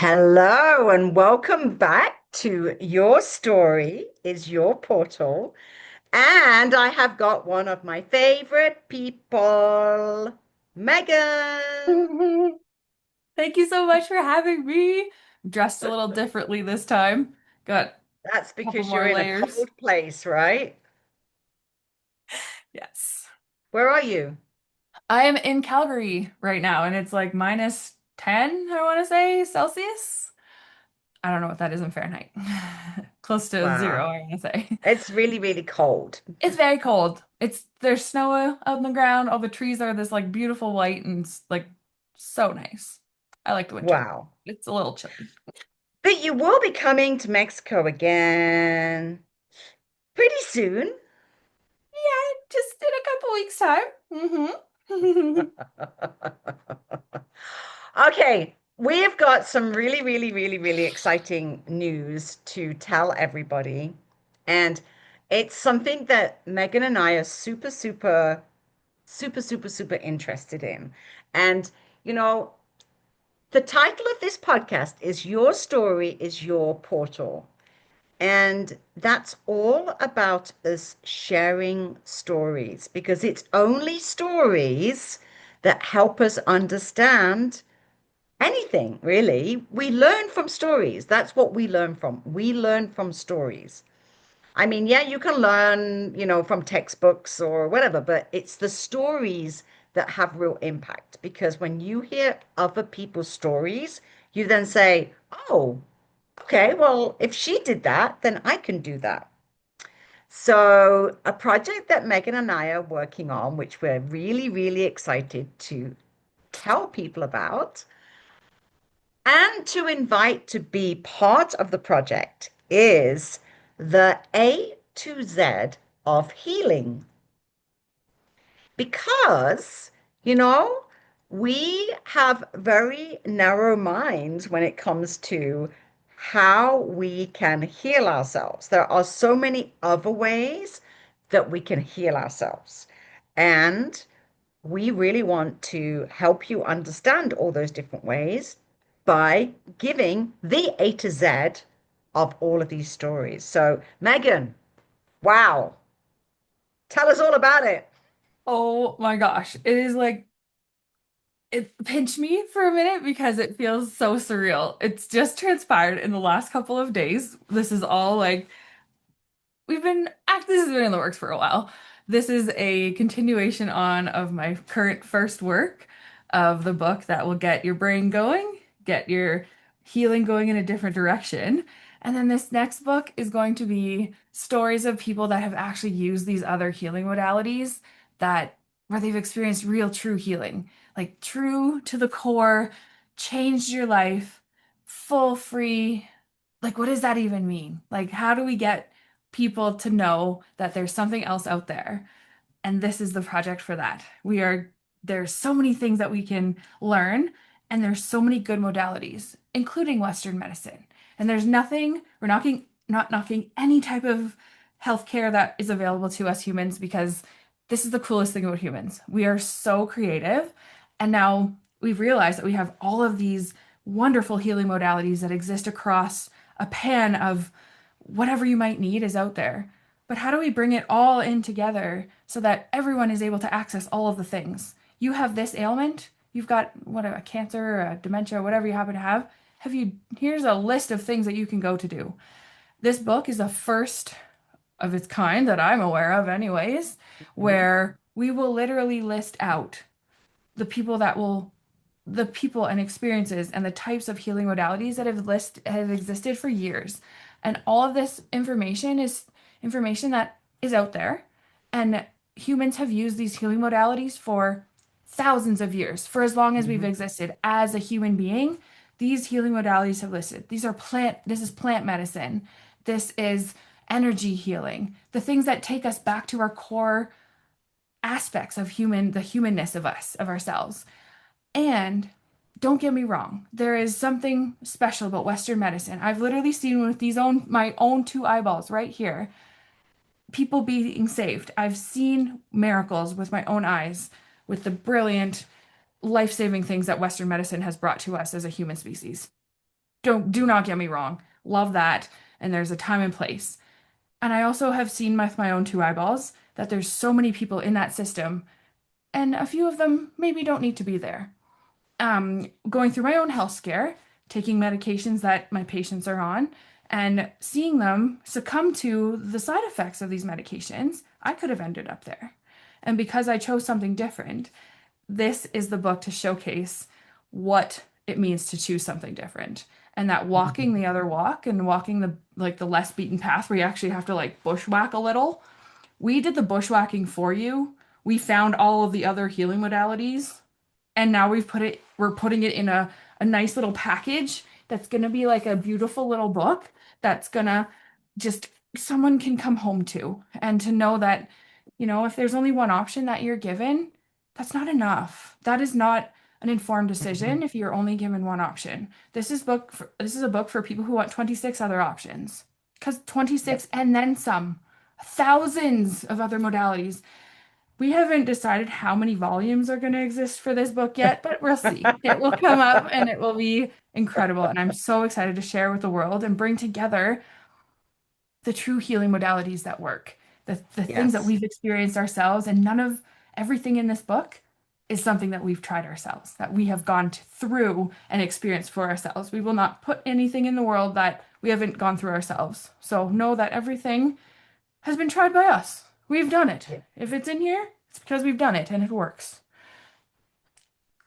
Hello and welcome back to Your Story is Your Portal. And I have got one of my favorite people, Megan. Thank you so much for having me. Dressed a little differently this time. Got That's a couple because you're more in a layers. cold place, right? Yes. Where are you? I am in Calgary right now, and it's like minus 10, I want to say, Celsius. I don't know what that is in Fahrenheit. Close to zero, Wow. I want to say. It's really, really cold. It's very cold. There's snow out on the ground. All the trees are this like beautiful white and like so nice. I like the winter. Wow. It's a little chilly. But you will be coming to Mexico again pretty soon. Just in a couple weeks' time. Okay, we've got some really, really, really, really exciting news to tell everybody. And it's something that Megan and I are super, super, super, super, super interested in. And, you know, the title of this podcast is Your Story is Your Portal. And that's all about us sharing stories because it's only stories that help us understand anything, really. We learn from stories. That's what we learn from. We learn from stories. I mean, yeah, you can learn, from textbooks or whatever, but it's the stories that have real impact because when you hear other people's stories, you then say, oh, okay, well, if she did that, then I can do that. So, a project that Megan and I are working on, which we're really, really excited to tell people about and to invite to be part of the project is the A to Z of healing. Because, you know, we have very narrow minds when it comes to how we can heal ourselves. There are so many other ways that we can heal ourselves. And we really want to help you understand all those different ways by giving the A to Z of all of these stories. So, Megan, wow, tell us all about it. Oh my gosh. It is like it pinched me for a minute because it feels so surreal. It's just transpired in the last couple of days. This is all like this has been in the works for a while. This is a continuation on of my current first work of the book that will get your brain going, get your healing going in a different direction. And then this next book is going to be stories of people that have actually used these other healing modalities that where they've experienced real true healing, like true to the core, changed your life, full free. Like, what does that even mean? Like, how do we get people to know that there's something else out there? And this is the project for that. There's so many things that we can learn, and there's so many good modalities, including Western medicine. And we're not knocking any type of healthcare that is available to us humans because this is the coolest thing about humans. We are so creative. And now we've realized that we have all of these wonderful healing modalities that exist across a pan of whatever you might need is out there. But how do we bring it all in together so that everyone is able to access all of the things? You have this ailment, you've got whatever, a cancer, a dementia, whatever you happen to have. Here's a list of things that you can go to do. This book is the first of its kind that I'm aware of, anyways, Mhm. where we will literally list out the people that will the people and experiences and the types of healing modalities that have existed for years. And all of this information is information that is out there. And humans have used these healing modalities for thousands of years. For as long as we've Mhm. existed as a human being, these healing modalities have listed. This is plant medicine. This is energy healing. The things that take us back to our core aspects of the humanness of us, of ourselves. And don't get me wrong, there is something special about Western medicine. I've literally seen with my own two eyeballs right here, people being saved. I've seen miracles with my own eyes with the brilliant, life-saving things that Western medicine has brought to us as a human species. do not get me wrong. Love that. And there's a time and place. And I also have seen with my own two eyeballs that there's so many people in that system, and a few of them maybe don't need to be there. Going through my own health scare, taking medications that my patients are on, and seeing them succumb to the side effects of these medications, I could have ended up there. And because I chose something different, this is the book to showcase what it means to choose something different. And that walking the other walk and walking the less beaten path where you actually have to like bushwhack a little. We did the bushwhacking for you. We found all of the other healing modalities, and now we're putting it in a nice little package that's gonna be like a beautiful little book that's gonna just someone can come home to, and to know that, if there's only one option that you're given, that's not enough. That is not an informed decision if you're only given one option. This is a book for people who want 26 other options. Because Yep. 26 and then some, thousands of other modalities. We haven't decided how many volumes are going to exist for this book yet, but we'll see. It will come up and it will be incredible. And I'm so excited to share with the world and bring together the true healing modalities that work, the things that Yes. we've experienced ourselves. And none of everything in this book is something that we've tried ourselves, that we have gone through and experienced for ourselves. We will not put anything in the world that we haven't gone through ourselves. So know that everything has been tried by us. We've done it. If it's in here, it's because we've done it and it works.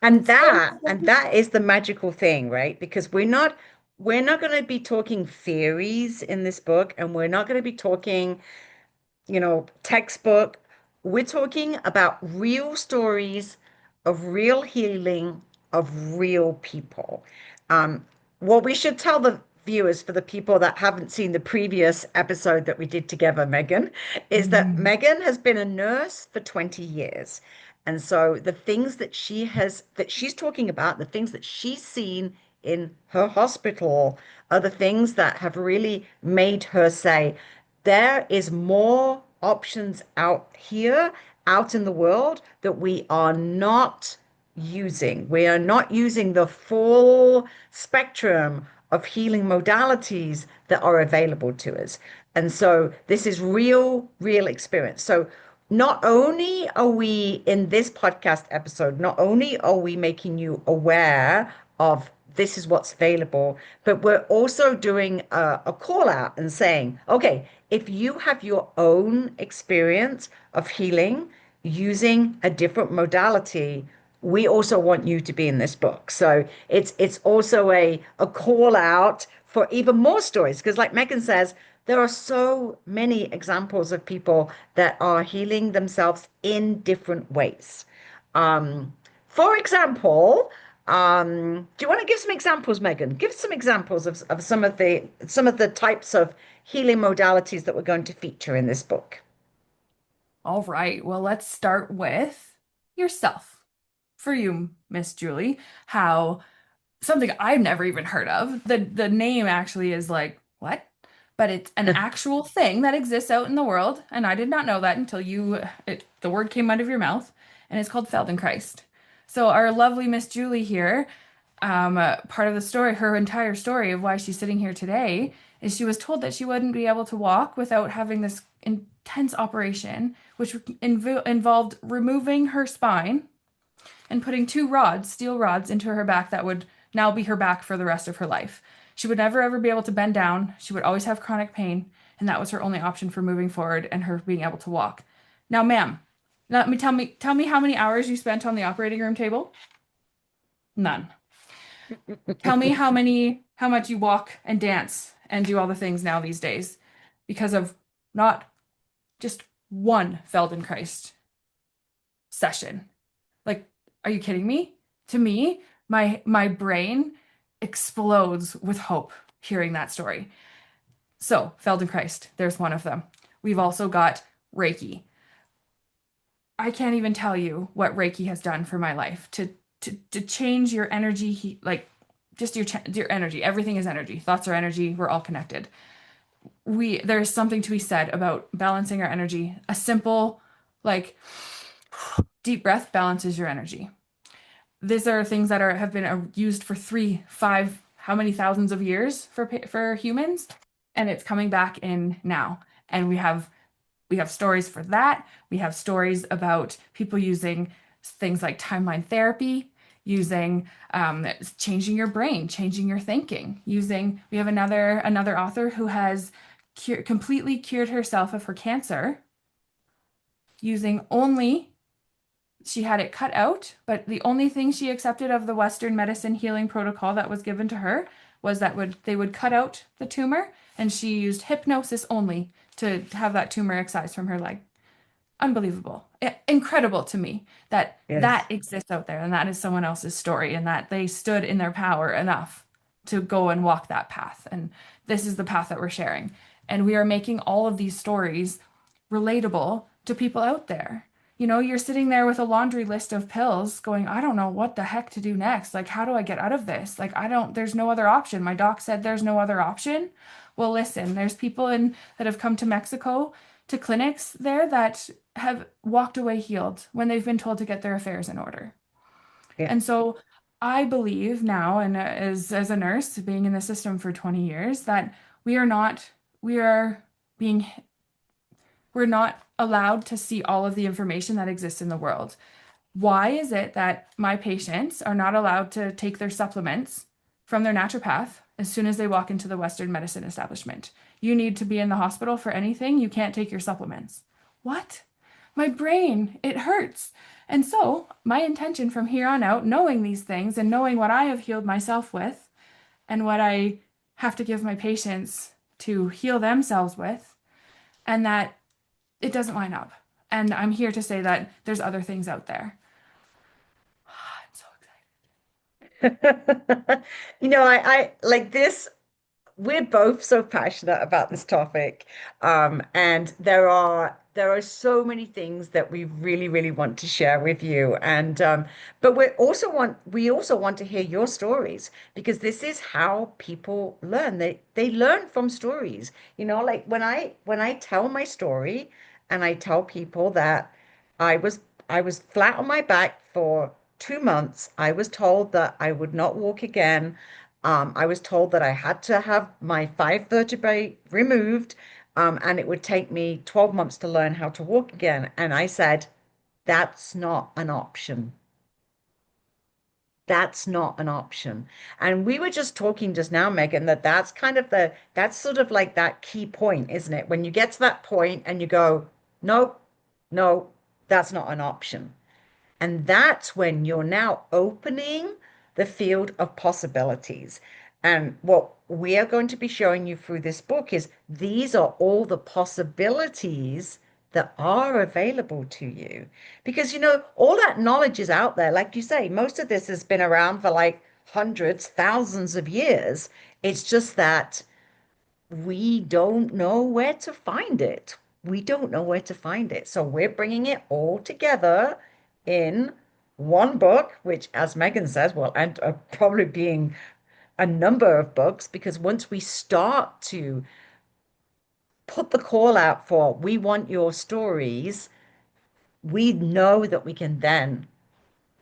So, And that is the magical thing, right? Because we're not going to be talking theories in this book, and we're not going to be talking textbook. We're talking about real stories of real healing of real people. Um, what we should tell the viewers, for the people that haven't seen the previous episode that we did together, Megan, is that mhm. Megan has been a nurse for 20 years. And so the things that she's talking about, the things that she's seen in her hospital are the things that have really made her say, there is more options out here, out in the world that we are not using. We are not using the full spectrum of healing modalities that are available to us. And so this is real experience. So not only are we in this podcast episode, not only are we making you aware of this is what's available, but we're also doing a call out and saying, okay, if you have your own experience of healing using a different modality, we also want you to be in this book. So it's also a call out for even more stories. Because like Megan says, there are so many examples of people that are healing themselves in different ways. Um, for example, do you want to give some examples, Megan? Give some examples of some of the types of healing modalities that we're going to feature in this book. All right. Well, let's start with yourself. For you, Miss Julie, how something I've never even heard of. The name actually is like, what? But it's an actual thing that exists out in the world, and I did not know that until the word came out of your mouth, and it's called Feldenkrais. So our lovely Miss Julie here, part of the story, her entire story of why she's sitting here today, is she was told that she wouldn't be able to walk without having this intense operation, which involved removing her spine and putting two rods, steel rods, into her back that would now be her back for the rest of her life. She would never ever be able to bend down. She would always have chronic pain, and that was her only option for moving forward and her being able to walk. Now, ma'am, tell me how many hours you spent on the operating room table? None. Tell me how much you walk and dance and do all the things now these days because of not just one Feldenkrais session. Like, are you kidding me? To me, my brain explodes with hope hearing that story. So, Feldenkrais, there's one of them. We've also got Reiki. I can't even tell you what Reiki has done for my life to change your energy, like just your energy. Everything is energy. Thoughts are energy. We're all connected. There's something to be said about balancing our energy. A simple, like, deep breath balances your energy. These are things that have been used for 3, 5 how many thousands of years for humans, and it's coming back in now. And we have stories for that. We have stories about people using things like timeline therapy, using changing your brain, changing your thinking, using. We have another author who has completely cured herself of her cancer using only. She had it cut out, but the only thing she accepted of the Western medicine healing protocol that was given to her was that they would cut out the tumor, and she used hypnosis only to have that tumor excised from her leg. Unbelievable. Incredible to me that that Yes. exists out there and that is someone else's story and that they stood in their power enough to go and walk that path. And this is the path that we're sharing. And we are making all of these stories relatable to people out there. You're sitting there with a laundry list of pills going, I don't know what the heck to do next. Like, how do I get out of this? Like, there's no other option. My doc said there's no other option. Well, listen, there's people that have come to Mexico to clinics there that have walked away healed when they've been told to get their affairs in order. Yeah. And so I believe now, and as a nurse, being in the system for 20 years, that we are not, we are being, we're not allowed to see all of the information that exists in the world. Why is it that my patients are not allowed to take their supplements from their naturopath as soon as they walk into the Western medicine establishment? You need to be in the hospital for anything. You can't take your supplements. What? My brain, it hurts. And so, my intention from here on out, knowing these things and knowing what I have healed myself with and what I have to give my patients to heal themselves with, and that it doesn't line up. And I'm here to say that there's other things out there. I'm so I like this. We're both so passionate about this topic. And there are so many things that we really, really want to share with you. And but we also want to hear your stories because this is how people learn. They learn from stories. Like when I tell my story and I tell people that I was I was flat on my back for 2 months. I was told that I would not walk again. I was told that I had to have my 5 vertebrae removed, and it would take me 12 months to learn how to walk again. And I said, that's not an option. That's not an option. And we were just talking just now, Megan, that's sort of like that key point, isn't it? When you get to that point and you go, no, no, that's not an option. And that's when you're now opening the field of possibilities. And what we are going to be showing you through this book is these are all the possibilities that are available to you. Because, all that knowledge is out there. Like you say, most of this has been around for like hundreds, thousands of years. It's just that we don't know where to find it. We don't know where to find it. So we're bringing it all together in one book, which, as Megan says, will end up probably being a number of books because once we start to put the call out for, we want your stories, we know that we can then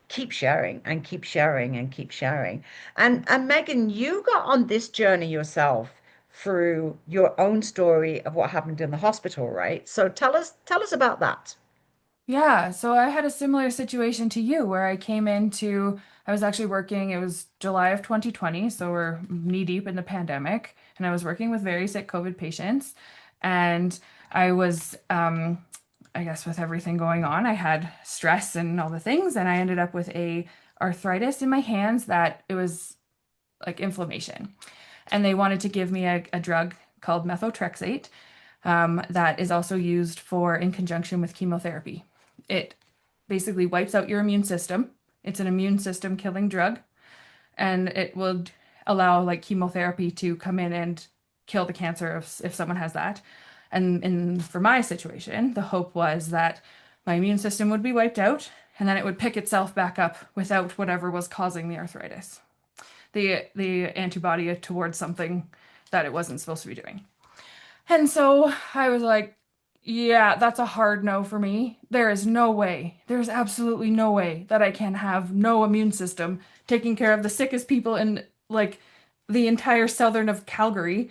keep sharing and keep sharing and keep sharing. And Megan, you got on this journey yourself through your own story of what happened in the hospital, right? So tell us about that. Yeah, so I had a similar situation to you where I was actually working, it was July of 2020, so we're knee deep in the pandemic, and I was working with very sick COVID patients. And I was, I guess with everything going on, I had stress and all the things, and I ended up with a arthritis in my hands that it was like inflammation. And they wanted to give me a drug called methotrexate, that is also used for in conjunction with chemotherapy. It basically wipes out your immune system. It's an immune system killing drug, and it will allow like chemotherapy to come in and kill the cancer if someone has that. And for my situation, the hope was that my immune system would be wiped out and then it would pick itself back up without whatever was causing the arthritis. The antibody towards something that it wasn't supposed to be doing. And so I was like, yeah, that's a hard no for me. There is no way, there's absolutely no way that I can have no immune system taking care of the sickest people in like the entire southern of Calgary,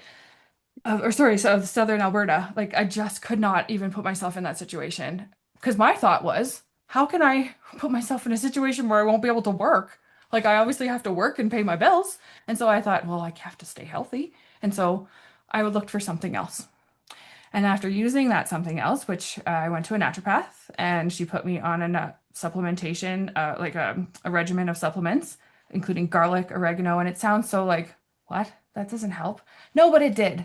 or sorry, so southern Alberta. Like I just could not even put myself in that situation because my thought was, how can I put myself in a situation where I won't be able to work? Like I obviously have to work and pay my bills. And so I thought, well, I have to stay healthy. And so I would look for something else. And after using that something else, which I went to a naturopath and she put me on a supplementation, like a regimen of supplements, including garlic, oregano. And it sounds so like, what? That doesn't help. No, but it did.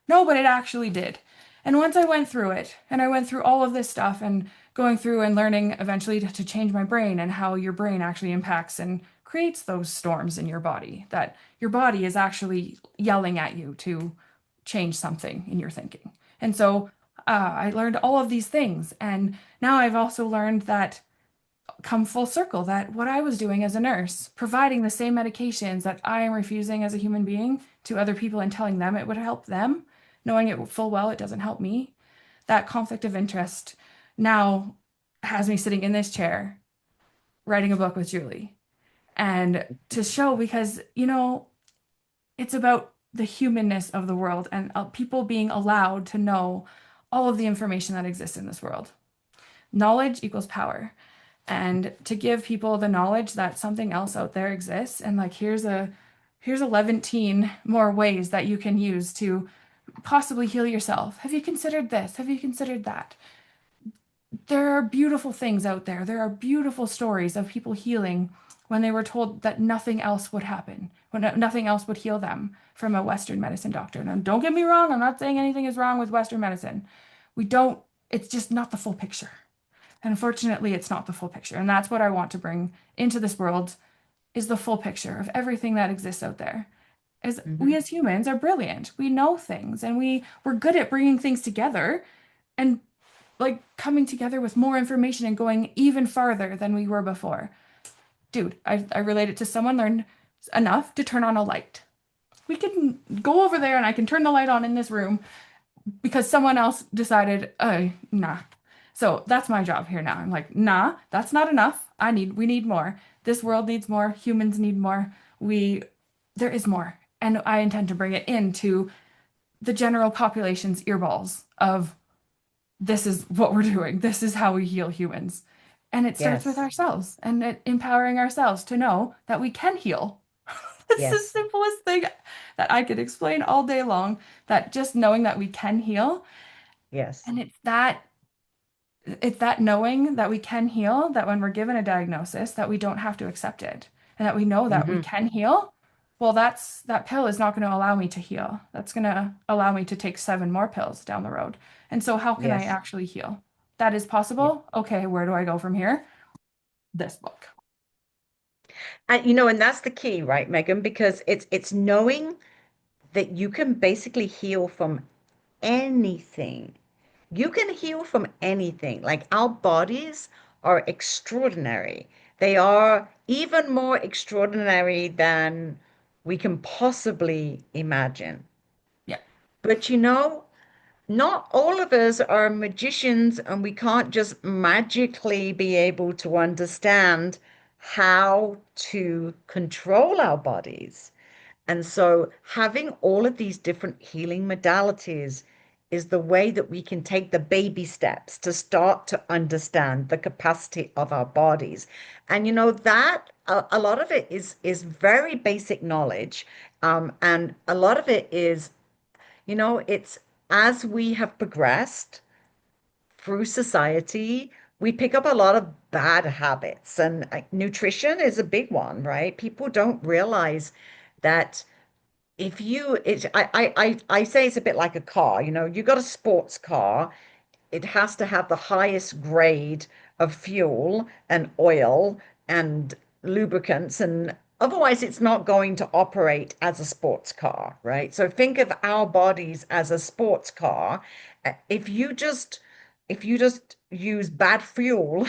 No, but it actually did. And once I went through it and I went through all of this stuff and going through and learning eventually to change my brain and how your brain actually impacts and creates those storms in your body, that your body is actually yelling at you to change something in your thinking. And so I learned all of these things. And now I've also learned that come full circle that what I was doing as a nurse, providing the same medications that I am refusing as a human being to other people and telling them it would help them, knowing it full well it doesn't help me, that conflict of interest now has me sitting in this chair writing a book with Julie. And to show because, it's about the humanness of the world and people being allowed to know all of the information that exists in this world. Knowledge equals power. And to give people the knowledge that something else out there exists and like here's 11 more ways that you can use to possibly heal yourself. Have you considered this? Have you considered that? There are beautiful things out there. There are beautiful stories of people healing when they were told that nothing else would happen, when nothing else would heal them from a Western medicine doctor. And don't get me wrong, I'm not saying anything is wrong with Western medicine. We don't, it's just not the full picture. And unfortunately, it's not the full picture. And that's what I want to bring into this world is the full picture of everything that exists out there. Is we Hmm. as humans are brilliant. We know things and we're good at bringing things together and like coming together with more information and going even farther than we were before. Dude, I relate it to someone learned enough to turn on a light. We can go over there and I can turn the light on in this room because someone else decided, nah. So that's my job here now. I'm like, nah, that's not enough. We need more. This world needs more. Humans need more. There is more. And I intend to bring it into the general population's earballs of this is what we're doing. This is how we heal humans. And it starts with Yes. ourselves and empowering ourselves to know that we can heal. It's the Yes. simplest thing that I could explain all day long, that just knowing that we can heal. Yes. And it's that knowing that we can heal, that when we're given a diagnosis, that we don't have to accept it and that we know that we Hmm. can heal. Well, that pill is not going to allow me to heal. That's going to allow me to take 7 more pills down the road. And so how can I Yes. actually heal? That is Yeah. possible. Okay, where do I go from here? This book. And that's the key, right, Megan? Because it's knowing that you can basically heal from anything. You can heal from anything. Like our bodies are extraordinary. They are even more extraordinary than we can possibly imagine. Yeah. But not all of us are magicians, and we can't just magically be able to understand how to control our bodies. And so, having all of these different healing modalities is the way that we can take the baby steps to start to understand the capacity of our bodies. And that a lot of it is very basic knowledge, and a lot of it is, it's as we have progressed through society, we pick up a lot of bad habits, and nutrition is a big one, right? People don't realize that if you it I say it's a bit like a car, you got a sports car, it has to have the highest grade of fuel and oil and lubricants, and otherwise it's not going to operate as a sports car, right? So think of our bodies as a sports car. If you just use bad fuel,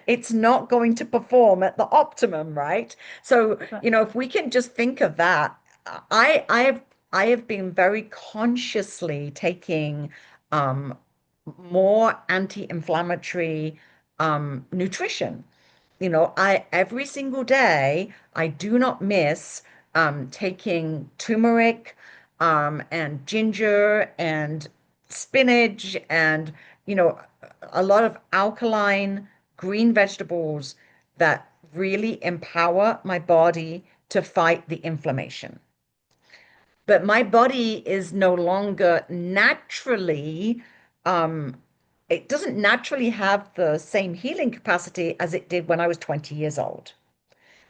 it's not going to perform at the optimum, right? So, if we can just think of that, I have been very consciously taking um, more anti-inflammatory nutrition. I every single day I do not miss taking turmeric and ginger and spinach and, you know, a lot of alkaline green vegetables that really empower my body to fight the inflammation. But my body is no longer naturally, um, it doesn't naturally have the same healing capacity as it did when I was 20 years old.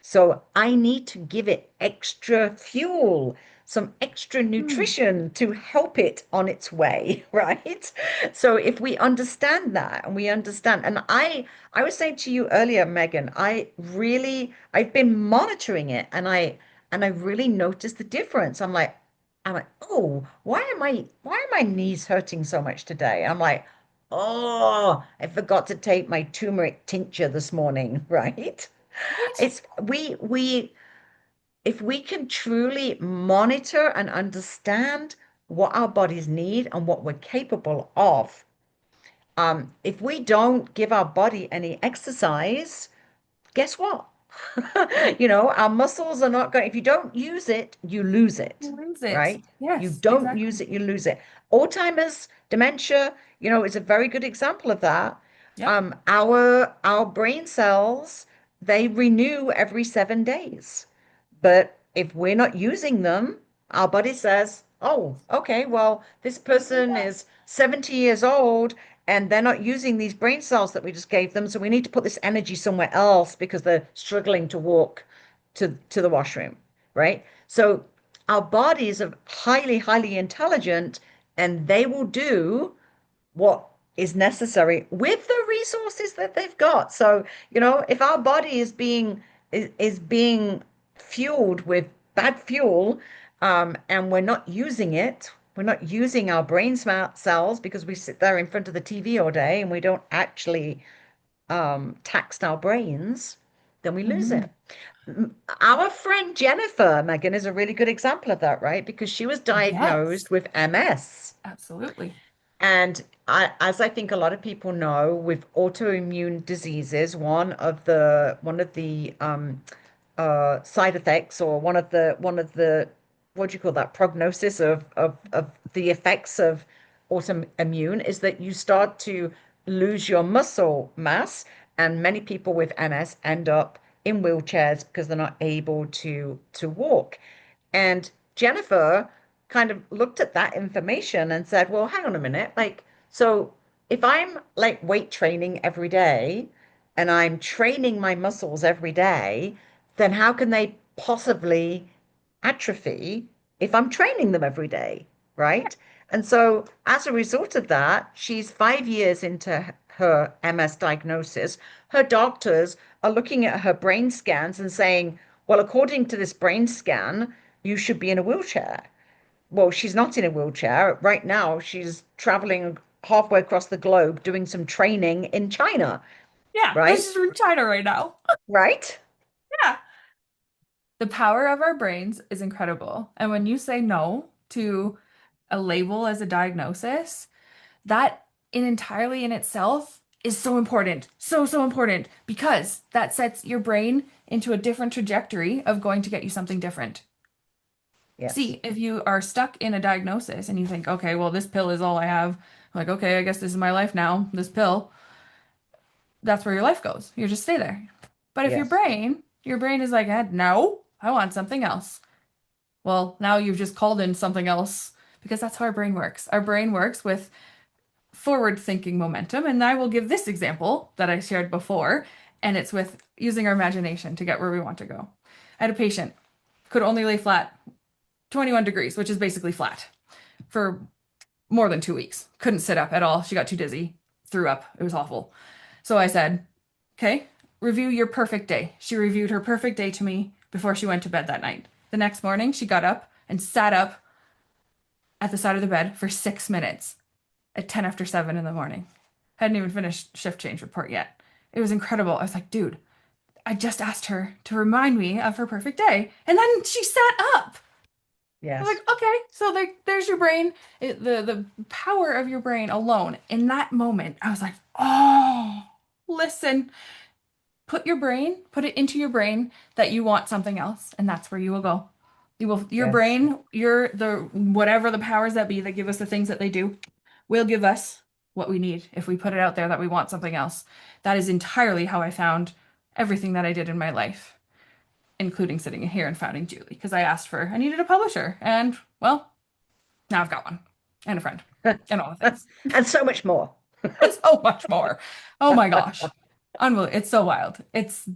So I need to give it extra fuel, some extra Hmm. nutrition to help it on its way, right? So if we understand that and we understand, and I was saying to you earlier, Megan, I've been monitoring it and I really noticed the difference. I'm like, oh, why are my knees hurting so much today? I'm like, oh, I forgot to take my turmeric tincture this morning, right? Right? It's we if we can truly monitor and understand what our bodies need and what we're capable of, if we don't give our body any exercise, guess what? Our muscles are not going, if you don't use it, you lose You it, lose it. right? You Yes, don't use exactly. it, you lose it. Alzheimer's, dementia, is a very good example of that. Yep. Our brain cells, they renew every 7 days. But if we're not using them, our body says, oh, okay, well, this person is 70 years old and they're not using these brain cells that we just gave them. So we need to put this energy somewhere else because they're struggling to walk to the washroom, right? So our bodies are highly, highly intelligent and they will do what is necessary with the resources that they've got. So, if our body is being fueled with bad fuel, and we're not using it, we're not using our brain smart cells because we sit there in front of the TV all day and we don't actually tax our brains, then we lose Hmm. it. Our friend Jennifer, Megan, is a really good example of that, right? Because she was diagnosed Yes, with MS. absolutely. And as I think a lot of people know, with autoimmune diseases, one of the side effects, or one of the what do you call that, prognosis of the effects of autoimmune, is that you start to lose your muscle mass, and many people with MS end up in wheelchairs because they're not able to walk. And Jennifer kind of looked at that information and said, well, hang on a minute. Like, so if I'm like weight training every day and I'm training my muscles every day, then how can they possibly atrophy if I'm training them every day? Right. And so as a result of that, she's 5 years into her MS diagnosis. Her doctors are looking at her brain scans and saying, well, according to this brain scan, you should be in a wheelchair. Well, she's not in a wheelchair. Right now, she's traveling halfway across the globe doing some training in China, Yeah, this right? is from China right now. Right? Yeah. The power of our brains is incredible. And when you say no to a label as a diagnosis, that entirely in itself is so important. So, so important because that sets your brain into a different trajectory of going to get you something different. Yes. See, if you are stuck in a diagnosis and you think, okay, well, this pill is all I have, like, okay, I guess this is my life now, this pill, that's where your life goes. You just stay there. But if Yes. your brain is like, no, I want something else. Well, now you've just called in something else because that's how our brain works. Our brain works with forward thinking momentum. And I will give this example that I shared before, and it's with using our imagination to get where we want to go. I had a patient, could only lay flat 21 degrees, which is basically flat, for more than 2 weeks. Couldn't sit up at all. She got too dizzy, threw up. It was awful. So I said, okay, review your perfect day. She reviewed her perfect day to me before she went to bed that night. The next morning, she got up and sat up at the side of the bed for 6 minutes at 10 after 7 in the morning. Hadn't even finished shift change report yet. It was incredible. I was like, dude, I just asked her to remind me of her perfect day. And then she sat up. I was Yes. like, okay, so there's your brain. The power of your brain alone. In that moment, I was like, oh, listen, put it into your brain that you want something else, and that's where you will go. Your Yes. brain, the whatever the powers that be that give us the things that they do, will give us what we need if we put it out there that we want something else. That is entirely how I found everything that I did in my life, including sitting here and founding Julie, because I needed a publisher, and well, now I've got one, and a friend, and all the things. And so much more. So much more. Oh my gosh. Unbelievable. It's so wild. It's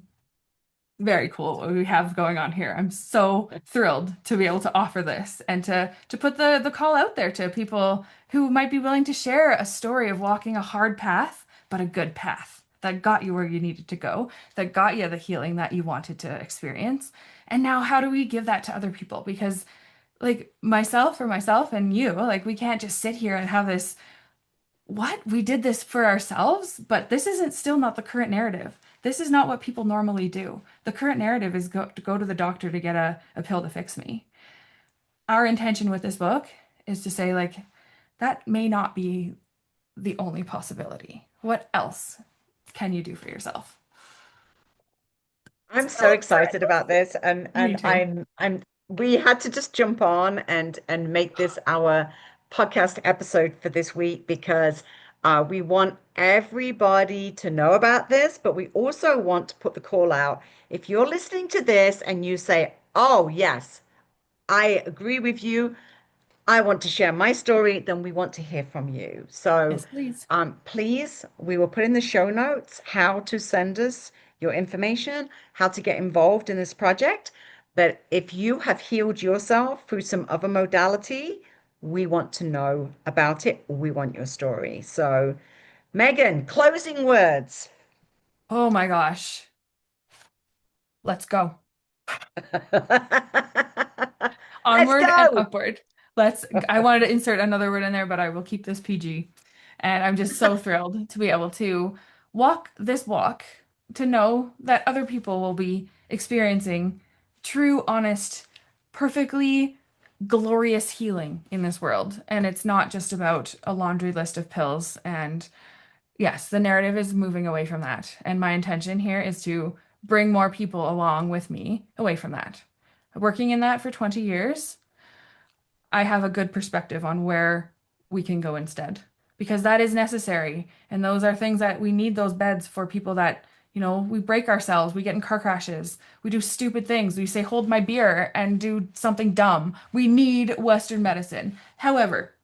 very cool what we have going on here. I'm so thrilled to be able to offer this and to put the call out there to people who might be willing to share a story of walking a hard path, but a good path that got you where you needed to go, that got you the healing that you wanted to experience. And now how do we give that to other people? Because like myself and you, like we can't just sit here and have this what? We did this for ourselves, but this isn't still not the current narrative. This is not what people normally do. The current narrative is to go to the doctor to get a pill to fix me. Our intention with this book is to say, like, that may not be the only possibility. What else can you do for yourself? I'm so excited about this, and Me too. I'm we had to just jump on and make this our podcast episode for this week because we want everybody to know about this, but we also want to put the call out. If you're listening to this and you say, "Oh, yes, I agree with you. I want to share my story," then we want to hear from you. So Yes, please. please, we will put in the show notes how to send us your information, how to get involved in this project. But if you have healed yourself through some other modality, we want to know about it. We want your story. So, Megan, closing words. Oh my gosh. Let's go. Let's Onward and go. upward. I wanted to insert another word in there, but I will keep this PG. And I'm just so thrilled to be able to walk this walk, to know that other people will be experiencing true, honest, perfectly glorious healing in this world. And it's not just about a laundry list of pills. And yes, the narrative is moving away from that. And my intention here is to bring more people along with me away from that. Working in that for 20 years, I have a good perspective on where we can go instead because that is necessary. And those are things that we need those beds for people that, we break ourselves, we get in car crashes, we do stupid things, we say, hold my beer and do something dumb. We need Western medicine. However,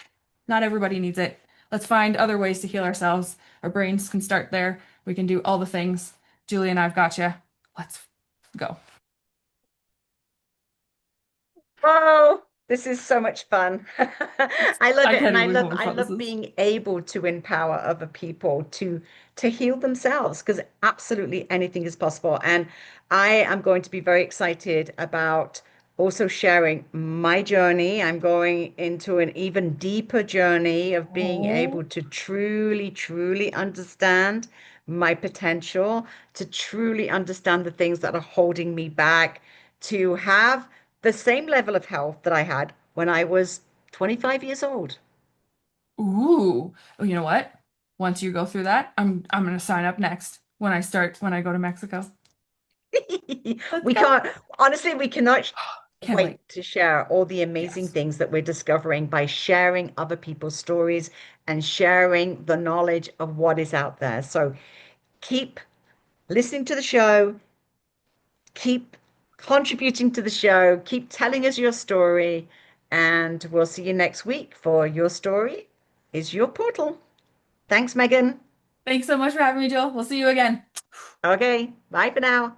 not everybody needs it. Let's find other ways to heal ourselves. Our brains can start there. We can do all the things. Julie and I've got you. Let's go. Oh, this is so much fun. I love I it, can't and even believe how much I fun this love is. being able to empower other people to heal themselves because absolutely anything is possible. And I am going to be very excited about also sharing my journey. I'm going into an even deeper journey of being able Oh. to truly, truly understand my potential, to truly understand the things that are holding me back, to have the same level of health that I had when I was 25 years old. Ooh. Oh, you know what? Once you go through that, I'm gonna sign up next when I go to Mexico. Let's We go. can't, honestly, we cannot Can't wait. wait to share all the amazing Yes. things that we're discovering by sharing other people's stories and sharing the knowledge of what is out there. So keep listening to the show, keep contributing to the show, keep telling us your story, and we'll see you next week for Your Story is Your Portal. Thanks, Megan. Thanks so much for having me, Jill. We'll see you again. Okay, bye for now.